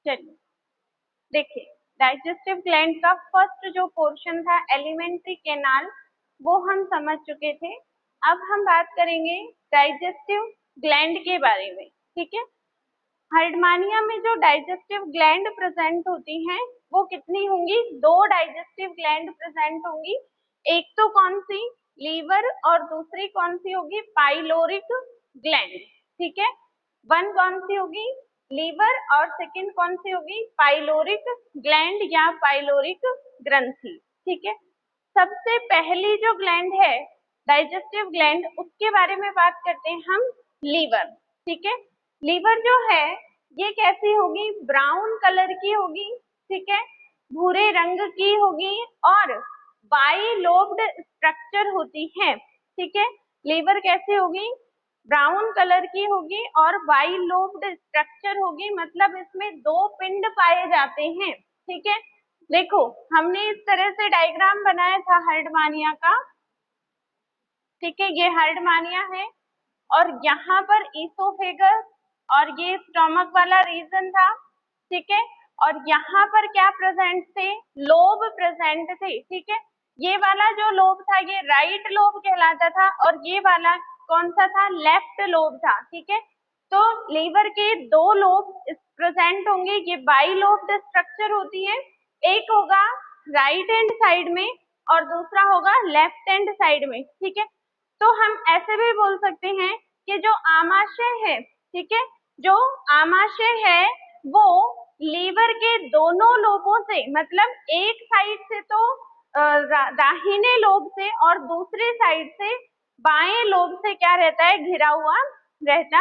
चलिए देखिए, digestive gland का फर्स्ट जो पोर्शन था एलिमेंट्री कैनाल, वो हम समझ चुके थे। अब हम बात करेंगे डाइजेस्टिव ग्लैंड के बारे में। ठीक है, हार्डमानिया में जो डाइजेस्टिव ग्लैंड प्रेजेंट होती हैं वो कितनी होंगी? दो डाइजेस्टिव ग्लैंड प्रेजेंट होंगी। एक तो कौन सी? लीवर, और दूसरी कौन सी होगी? Pyloric gland. ठीक है, वन कौन सी होगी? लीवर, और सेकंड कौन सी होगी? पाइलोरिक ग्लैंड या पाइलोरिक ग्रंथि। ठीक है, सबसे पहली जो ग्लैंड है डाइजेस्टिव ग्लैंड, उसके बारे में बात करते हैं हम, लीवर। ठीक है, लीवर जो है ये कैसी होगी? ब्राउन कलर की होगी। ठीक है, भूरे रंग की होगी और बाइलोब्ड स्ट्रक्चर होती है। ठीक है, लीवर कैसी होगी? ब्राउन कलर की होगी और बाइलोब्ड स्ट्रक्चर होगी, मतलब इसमें दो पिंड पाए जाते हैं। ठीक है, देखो हमने इस तरह से डायग्राम बनाया था हार्डमानिया का। ठीक है, ये हार्डमानिया है और यहाँ पर ईसोफेगस और ये स्टमक वाला रीजन था। ठीक है, और यहाँ पर क्या प्रेजेंट थे? लोब प्रेजेंट थे। ठीक है, ये वाला जो लोब था ये राइट लोब कहलाता था और ये वाला कौन सा था? लेफ्ट लोब था। ठीक है, तो लीवर के दो लोब प्रेजेंट होंगे, ये बाइलोब्ड स्ट्रक्चर होती है। एक होगा राइट हैंड साइड में और दूसरा होगा लेफ्ट हैंड साइड में। ठीक है, तो हम ऐसे भी बोल सकते हैं कि जो आमाशय है, ठीक है, जो आमाशय है वो लीवर के दोनों लोबों से, मतलब एक साइड से तो दाहिने लोब से और दूसरे साइड से बाएं लोब से क्या रहता है? घिरा हुआ रहता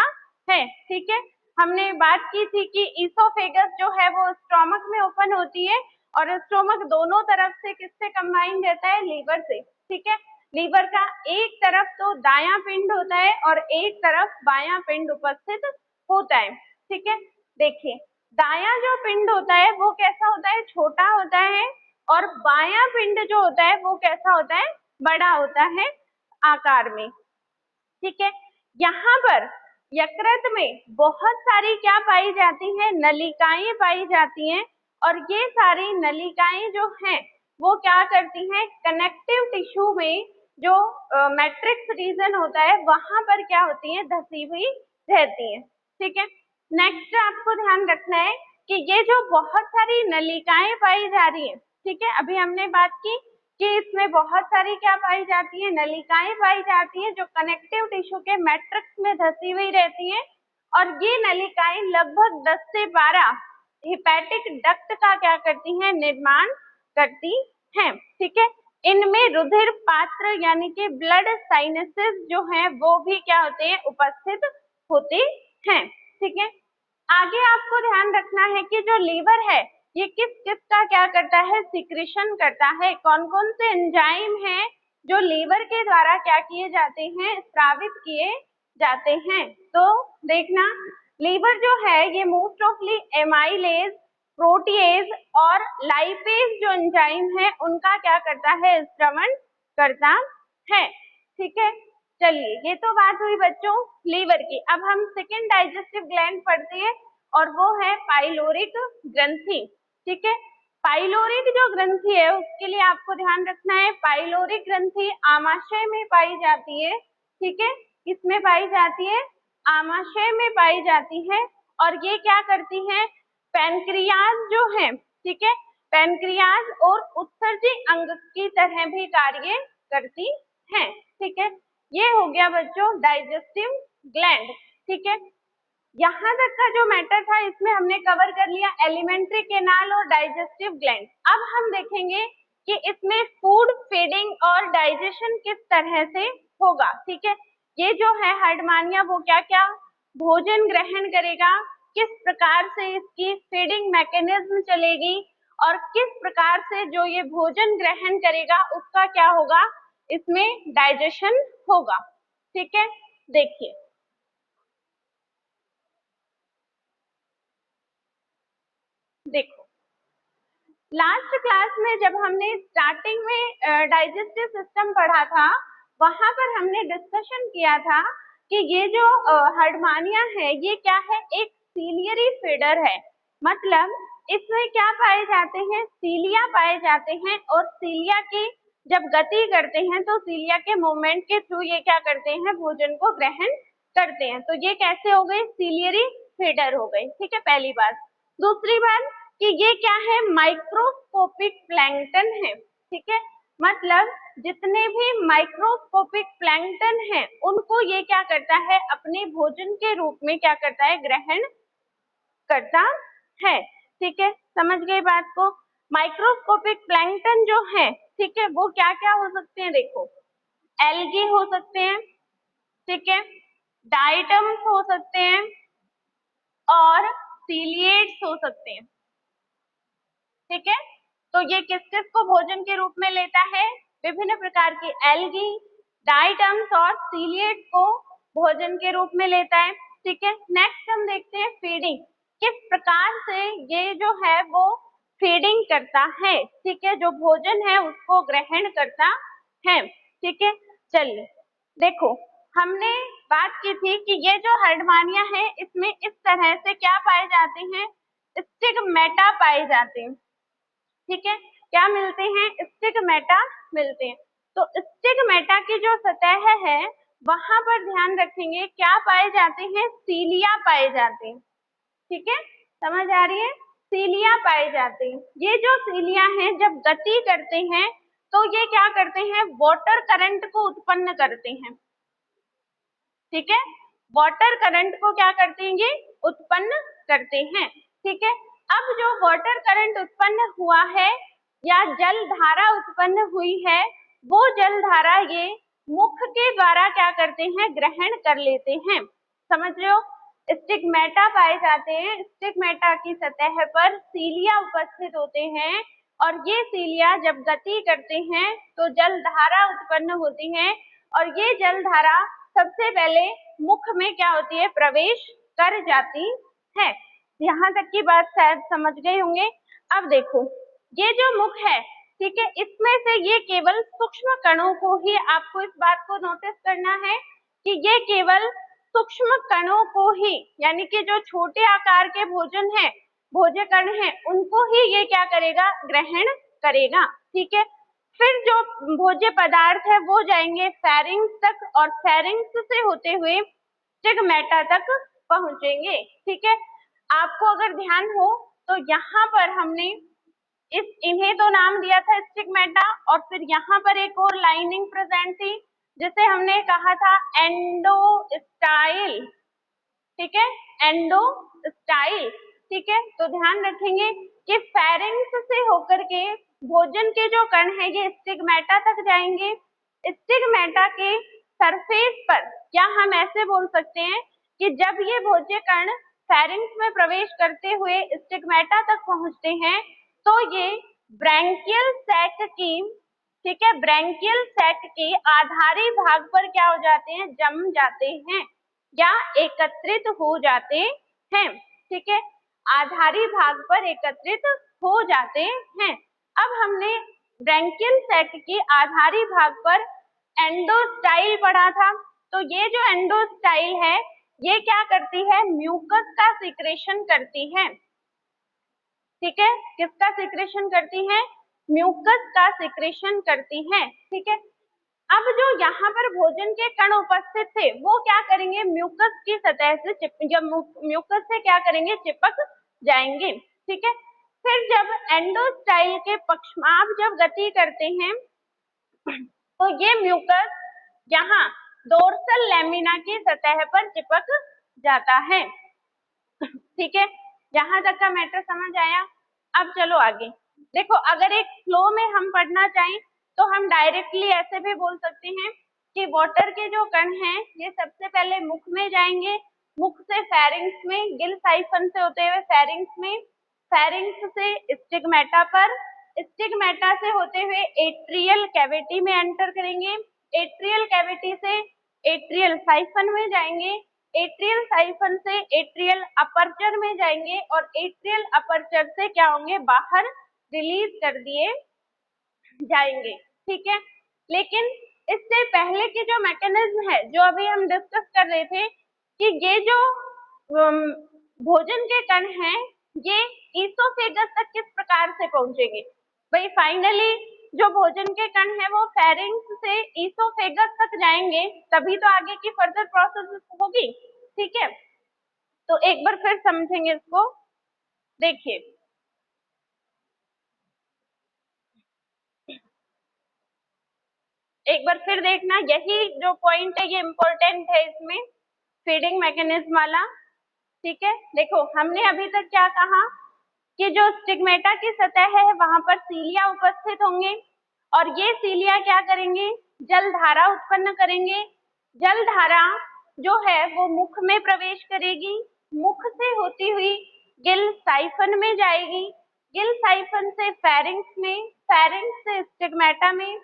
है। ठीक है, हमने बात की थी कि ईसोफेगस जो है वो स्टोमक में ओपन होती है और स्टोमक दोनों तरफ से किससे कंबाइन रहता है? लीवर से। ठीक है, लीवर का एक तरफ तो दायां पिंड होता है और एक तरफ बायां पिंड उपस्थित होता है। ठीक है, देखिए दायां जो पिंड होता है वो कैसा होता है? छोटा होता है, और बायां पिंड जो होता है वो कैसा होता है? बड़ा होता है आकार में। ठीक है, यहाँ पर यकृत में बहुत सारी क्या पाई जाती हैं? नलिकाएं पाई जाती हैं, और ये सारी नलिकाएं जो हैं वो क्या करती हैं? कनेक्टिव टिश्यू में जो मैट्रिक्स रीजन होता है वहां पर क्या होती है? धसी हुई रहती है। ठीक है, नेक्स्ट आपको ध्यान रखना है कि ये जो बहुत सारी नलिकाएं पाई जा रही है, ठीक है, अभी हमने बात की कि इसमें बहुत सारी क्या पाई जाती है? नलिकाएं पाई जाती है जो कनेक्टिव टिश्यू के मैट्रिक्स में धसी हुई रहती है, और ये नलिकाएं लगभग 10 से 12 हिपैटिक डक्ट का क्या करती हैं? निर्माण करती हैं। ठीक है, इनमें रुधिर पात्र यानी कि ब्लड साइनसेस जो हैं वो भी क्या होते हैं? उपस्थित होते हैं। ठीक है, आगे आपको ध्यान रखना है कि जो लीवर है ये किस किस का क्या करता है? सिक्रीशन करता है। कौन कौन से एंजाइम हैं जो लीवर के द्वारा क्या किए जाते हैं? स्रावित किए जाते हैं। तो देखना, लीवर जो है ये मोस्ट ऑफली एमाइलेज, प्रोटीएज और लाइपेज जो एंजाइम है उनका क्या करता है? स्रवण करता है। ठीक है, चलिए ये तो बात हुई बच्चों लीवर की। अब हम सेकेंड डाइजेस्टिव ग्लैंड पढ़ते हैं और वो है पाइलोरिक ग्रंथि। ठीक है, पाइलोरिक जो ग्रंथि है उसके लिए आपको ध्यान रखना है, पाइलोरिक ग्रंथि आमाशय में पाई जाती है। ठीक है, किसमें पाई जाती है? आमाशय में पाई जाती है, और ये क्या करती है? पैनक्रियाज जो है, ठीक है, पैनक्रियाज और उत्सर्जी अंग की तरह भी कार्य करती है। ठीक है, ये हो गया बच्चों डाइजेस्टिव ग्लैंड। ठीक है, यहाँ तक का जो मैटर था इसमें हमने कवर कर लिया एलिमेंट्री कैनाल और डाइजेस्टिव ग्लैंड। अब हम देखेंगे कि इसमें फूड फीडिंग और डाइजेशन किस तरह से होगा। ठीक है, ये जो है हार्डमानिया वो क्या क्या भोजन ग्रहण करेगा, किस प्रकार से इसकी फीडिंग मैकेनिज्म चलेगी, और किस प्रकार से जो ये भोजन ग्रहण करेगा उसका क्या होगा? इसमें डाइजेशन होगा। ठीक है, देखिए देखो लास्ट क्लास में जब हमने स्टार्टिंग में डाइजेस्टिव सिस्टम पढ़ा था वहां पर हमने डिस्कशन किया था कि ये जो हार्डमानिया है ये क्या है? एक सीलियरी फीडर है। मतलब इसमें क्या पाए जाते हैं, सीलिया पाए जाते हैं, और सीलिया की जब गति करते हैं तो सीलिया के मूवमेंट के थ्रू ये क्या करते हैं, भोजन को ग्रहण करते हैं। तो ये कैसे हो गए, सीलियरी फीडर हो गए। ठीक है, पहली बात। दूसरी बात कि ये क्या है, माइक्रोस्कोपिक प्लैंकटन है। ठीक है, मतलब जितने भी माइक्रोस्कोपिक प्लैंकटन हैं उनको ये क्या करता है, अपने भोजन के रूप में क्या करता है, ग्रहण करता है। ठीक है, समझ गए बात को। माइक्रोस्कोपिक प्लैंकटन जो है, ठीक है, वो क्या क्या हो सकते हैं, देखो, एल्गी हो सकते हैं, ठीक है, डाइटम्स हो सकते हैं, और सीलिएट्स हो सकते हैं। ठीक है, तो ये किस किस को भोजन के रूप में लेता है, विभिन्न प्रकार के एल्गी, डाइटम्स और सीलिएट्स को भोजन के रूप में लेता है। ठीक है, नेक्स्ट हम देखते हैं फीडिंग, किस प्रकार से ये जो है वो फीडिंग करता है। ठीक है, जो भोजन है उसको ग्रहण करता है। ठीक है, चलिए देखो, हमने बात की थी कि ये जो हर्डमानिया है इसमें इस तरह से क्या पाए जाते हैं, स्टिग्मेटा पाए जाते हैं। ठीक है, क्या मिलते हैं, स्टिग्मेटा मिलते हैं। तो स्टिग्मेटा की जो सतह है वहां पर ध्यान रखेंगे क्या पाए जाते हैं, सीलिया पाए जाते हैं। ठीक है, समझ आ रही है, सीलिया पाए जाते हैं। ये जो सीलिया हैं जब गति करते हैं तो ये क्या करते हैं, वाटर करंट को उत्पन्न करते हैं। ठीक है, वाटर करंट को क्या करते हैं, ये उत्पन्न करते हैं। ठीक है, अब जो वाटर करंट उत्पन्न हुआ है या जल धारा उत्पन्न हुई है, वो जल धारा ये मुख के द्वारा क्या करते हैं, ग्रहण कर लेते हैं। समझ रहे हो, स्टिग्मेटा पाए जाते हैं, स्टिग्मेटा की सतह पर सीलिया उपस्थित होते हैं, और ये सीलिया जब गति करते हैं तो जल धारा उत्पन्न होती है, और ये जल धारा सबसे पहले मुख में क्या होती है, प्रवेश कर जाती है। यहाँ तक की बात शायद समझ गए होंगे। अब देखो, ये जो मुख है, ठीक है, इसमें से ये केवल सूक्ष्म कणों को ही, आपको इस बात को नोटिस करना है कि ये केवल सूक्ष्म कणों को ही, यानी कि जो छोटे आकार के भोजन है, भोज्य कण है, उनको ही ये क्या करेगा, ग्रहण करेगा। ठीक है, फिर जो भोज्य पदार्थ है वो जाएंगे फेरिंग्स तक, और फेरिंग्स से होते हुए स्टिग्मेटा तक पहुंचेंगे। ठीक है, आपको अगर ध्यान हो तो यहाँ पर हमने इन्हें तो नाम दिया था स्टिग्मेटा, और फिर यहाँ पर एक और लाइनिंग प्रेजेंट थी जिसे हमने कहा था एंडोस्टाइल। ठीक है, एंडोस्टाइल। ठीक है, तो ध्यान रखेंगे कि फेरिंग्स से होकर के भोजन के जो कण है ये स्टिग्मेटा तक जाएंगे। स्टिग्मेटा के सरफेस पर, क्या हम ऐसे बोल सकते हैं कि जब ये भोज्य कण फेरिंग्स में प्रवेश करते हुए स्टिग्मेटा तक पहुंचते हैं तो ये ब्रैंकियल सैक की, ठीक है, ब्रैंकियल सैक के आधारी भाग पर क्या हो जाते हैं, जम जाते हैं या एकत्रित हो जाते हैं। ठीक है, आधारी भाग पर एकत्रित हो जाते हैं। अब हमने ब्रैंकियल सैक के आधारी भाग पर एंडोस्टाइल पढ़ा था, तो ये जो एंडोस्टाइल है ये क्या करती है, म्यूकस का सिक्रेशन करती है। ठीक है, किसका सिक्रेशन करती है, म्यूकस का सिक्रेशन करती है। ठीक है, अब जो यहाँ पर भोजन के कण उपस्थित थे वो क्या करेंगे, म्यूकस की सतह से म्यूकस से क्या करेंगे, चिपक जाएंगे। ठीक है, फिर जब एंडोस्टाइल के पक्षमाभ जब गति करते हैं तो ये म्यूकस यहाँ डोर्सल लैमिना की सतह पर चिपक जाता है। ठीक है, यहाँ तक का मैटर समझ आया। अब चलो आगे देखो, अगर एक फ्लो में हम पढ़ना चाहें तो हम डायरेक्टली ऐसे भी बोल सकते हैं कि वाटर के जो कण हैं ये सबसे पहले मुख में जाएंगे, मुख से फेरिंग्स में, गिल साइफन से होते हुए फेरिंग्स में, फेरिंग्स से स्टिग्मेटा पर, स्टिग्मेटा से होते हुए एट्रियल कैविटी में एंटर करेंगे, एट्रियल कैविटी से एट्रियल साइफन में जाएंगे, एट्रियल साइफन से एट्रियल अपर्चर में जाएंगे, और एट्रियल अपर्चर से क्या होंगे, बाहर रिलीज कर दिए जाएंगे। ठीक है, लेकिन इससे पहले की जो मैकेनिज्म है जो अभी हम डिस्कस कर रहे थे कि ये जो भोजन के कण हैं ये ईसोफेगस तक किस प्रकार से पहुंचेंगे? भाई फाइनली जो भोजन के कण है वो फेरिंक्स से ईसोफेगस तक जाएंगे, तभी तो आगे की फर्दर प्रोसेस होगी। ठीक है, तो एक बार फिर समझेंगे इसको। देखिए, एक बार फिर देखना, यही जो पॉइंट है ये इंपॉर्टेंट है इसमें, फीडिंग मैकेनिज्म वाला। ठीक है, देखो हमने अभी तक क्या कहा कि जो स्टिग्मेटा की सतह है वहां पर सीलिया उपस्थित होंगे और ये सीलिया क्या करेंगे? जल धारा उत्पन्न करेंगे। जल धारा जो है वो मुख में प्रवेश करेगी, मुख से होती हुई गिल साइफन में जाएगी, गिल साइफन से फेरिंक्स में, फेरिंक्स से स्टिग्मेटा में,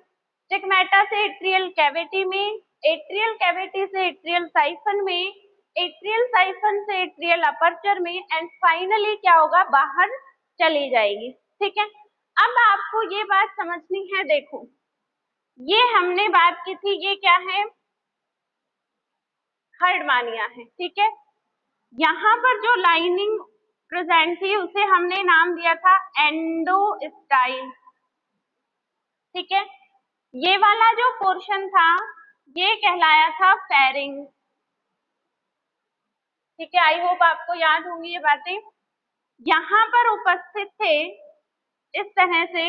स्टिग्मेटा से एट्रियल कैविटी में, एट्रियल कैविटी से एट्रियल साइफन में, एट्रियल साइफन से एट्रियल अपर्चर में, एंड फाइनली क्या होगा? बाहर चली जाएगी। ठीक है, अब आपको ये बात समझनी है। देखो, ये हमने बात की थी, ये क्या है? हर्डमानिया है। ठीक है, यहाँ पर जो लाइनिंग प्रेजेंट थी उसे हमने नाम दिया था एंडोस्टाइल। ठीक है, ये वाला जो पोर्शन था ये कहलाया था फेरिंग। ठीक है, आई होप आपको याद होंगी ये बातें। यहाँ पर उपस्थित थे इस तरह से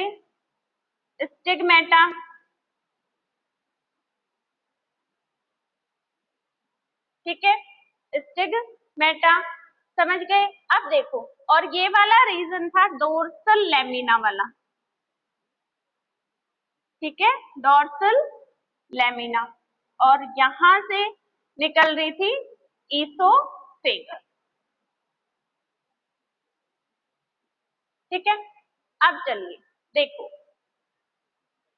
स्टिग्मेटा। ठीक है, स्टिग्मेटा, समझ गए? अब देखो, और ये वाला रीजन था डोर्सल लेमिना वाला। ठीक है, डोर्सल लेमिना, और यहां से निकल रही थी ईसोफेगस। ठीक है, अब चलिए देखो,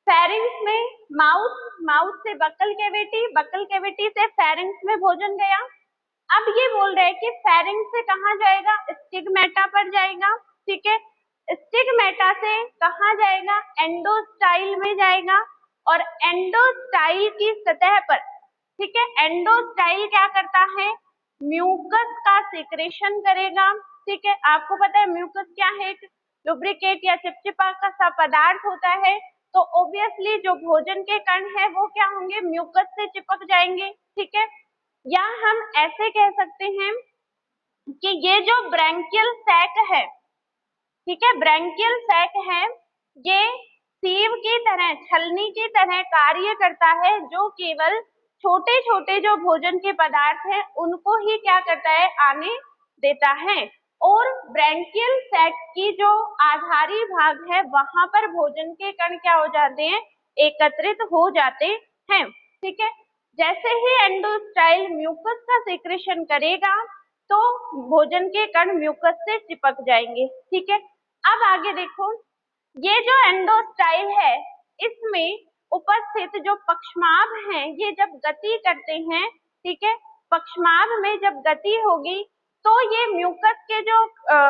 फेरिंक्स में माउथ, माउथ से बकल कैविटी, बकल कैविटी से फेरिंक्स में भोजन गया। अब ये बोल रहे हैं कि फेरिंक्स से कहाँ जाएगा? स्टिग्मेटा पर जाएगा। ठीक है, स्टिग्मेटा से कहाँ जाएगा? एंडोस्टाइल में जाएगा, और एंडोस्टाइल की सतह पर, ठीक है, एंडोस्टाइल क्या करता है? म्यूकस का सिक्रेशन करेगा। ठीक है, आपको पता है म्यूकस क्या है? एक लुब्रिकेट या चिपचिपा का सा पदार्थ होता है, तो ऑब्वियसली जो भोजन के कण है वो क्या होंगे? म्यूकस से चिपक जाएंगे। ठीक है, या हम ऐसे कह सकते हैं कि ये जो ब्रैंकियल सैक है, ठीक है, ब्रैंकियल सैक है, ये सीव की तरह, छलनी की तरह कार्य करता है, जो केवल छोटे छोटे जो भोजन के पदार्थ हैं उनको ही क्या करता है? आने देता है। और ब्रैंकियल सैक की जो आधारी भाग है वहां पर भोजन के कण क्या हो जाते हैं? एकत्रित हो जाते हैं। ठीक है, जैसे ही एंडोस्टाइल म्यूकस का सिक्रेशन करेगा तो भोजन के कण म्यूकस से चिपक जाएंगे। ठीक है, अब आगे देखो, ये जो एंडोस्टाइल है इसमें उपस्थित जो पक्षमाभ हैं ये जब गति करते हैं, ठीक है, पक्षमाभ में जब गति होगी तो ये म्यूकस के जो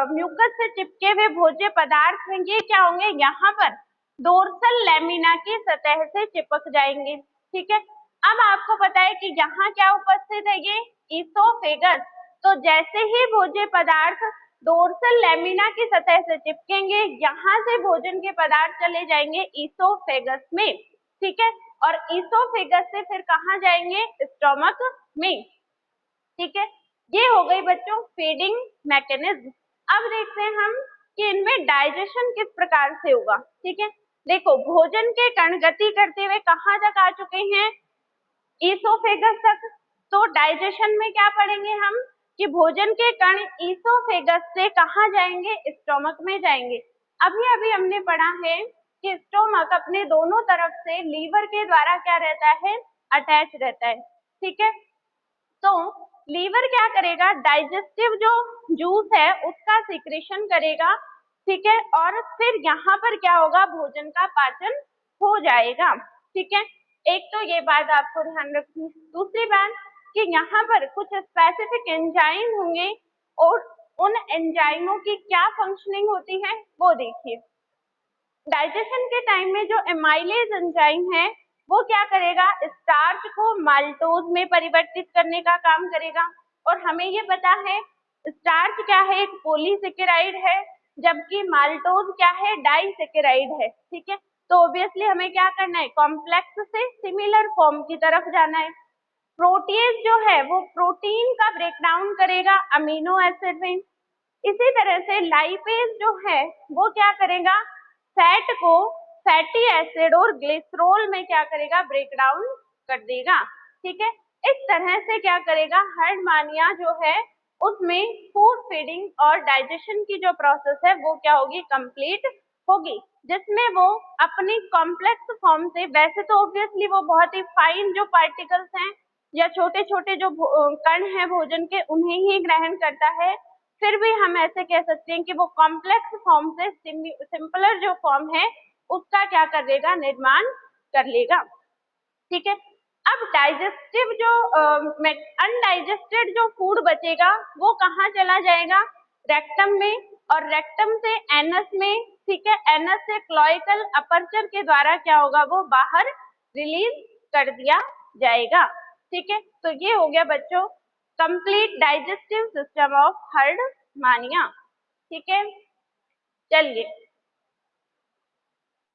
म्यूकस से चिपके हुए भोज्य पदार्थ हैं ये क्या होंगे? यहाँ पर डोर्सल लेमिना की सतह से चिपक जाएंगे। ठीक है, अब आपको पता है कि यहाँ क्या उपस्थित है? ये ईसोफेगस। तो जैसे ही भोज्य पदार्थ डोर्सल लेमिना की सतह से चिपकेंगे, यहाँ से भोजन के पदार्थ चले जाएंगे ईसोफेगस में। ठीक है, और ईसोफेगस से फिर कहाँ जाएंगे? स्टोमक में। ठीक है, ये हो गई बच्चों फीडिंग मैकेनिज्म। अब देखते हैं हम कि इनमें डाइजेशन किस प्रकार से होगा। ठीक है, देखो भोजन के कण गति करते हुए कहाँ तक आ चुके हैं? ईसोफेगस तक। तो डाइजेशन में क्या पढ़ेंगे हम कि भोजन के कण ईसोफेगस से कहाँ जाएंगे? स्टोमक में जाएंगे। अभी अभी हमने पढ़ा है कि स्टोमक अपने दोनों तरफ से लीवर के द्वारा क्या रहता है? अटैच रहता है। ठीक है, तो लीवर क्या करेगा? डाइजेस्टिव जो जूस है उसका सिक्रेशन करेगा। ठीक है, और फिर यहाँ पर क्या होगा? भोजन का पाचन हो जाएगा। ठीक है, एक तो ये बात आपको ध्यान रखनी। दूसरी बात कि यहाँ पर कुछ स्पेसिफिक एंजाइम होंगे और उन एंजाइमों की क्या फंक्शनिंग होती है वो देखिए। डाइजेशन के टाइम में जो एमाइलेज एंजाइम है वो क्या करेगा? स्टार्च को माल्टोज में परिवर्तित करने का काम करेगा। और हमें ये पता है स्टार्च क्या है, एक पॉलीसेकेराइड है, जबकि माल्टोज क्या है, डाइसेकेराइड है। ठीक है, तो ऑब्वियसली हमें क्या करना है, कॉम्प्लेक्स से सिमिलर फॉर्म की तरफ जाना है। प्रोटीज जो है वो प्रोटीन का ब्रेकडाउन करेगा अमीनो एसिड में। इसी तरह से लाइपेज जो है वो क्या करेगा, फैट को फैटी एसिड और ग्लिसरॉल में क्या करेगा, ब्रेकडाउन कर देगा। ठीक है, इस तरह से क्या करेगा, हर्डमानिया जो है उसमें फूड फीडिंग और डाइजेशन की जो प्रोसेस है वो क्या होगी, कंप्लीट होगी, जिसमें वो अपनी कॉम्प्लेक्स फॉर्म से, वैसे तो ऑब्वियसली वो बहुत ही फाइन जो पार्टिकल्स हैं या छोटे छोटे जो कण हैं भोजन के उन्हें ही ग्रहण करता है, फिर भी हम ऐसे कह सकते हैं कि वो कॉम्प्लेक्स फॉर्म से सिंपलर जो फॉर्म है उसका क्या कर लेगा, निर्माण कर लेगा। ठीक है, अब डाइजेस्टिव जो अनडाइजेस्टेड जो फूड बचेगा वो कहाँ चला जाएगा, रेक्टम में, और रेक्टम से एनस में। ठीक है, एनस से क्लोइकल अपर्चर के द्वारा क्या होगा, वो बाहर रिलीज कर दिया जाएगा। ठीक है, तो ये हो गया बच्चों complete digestive system of Herdmania. ठीक है, चलिए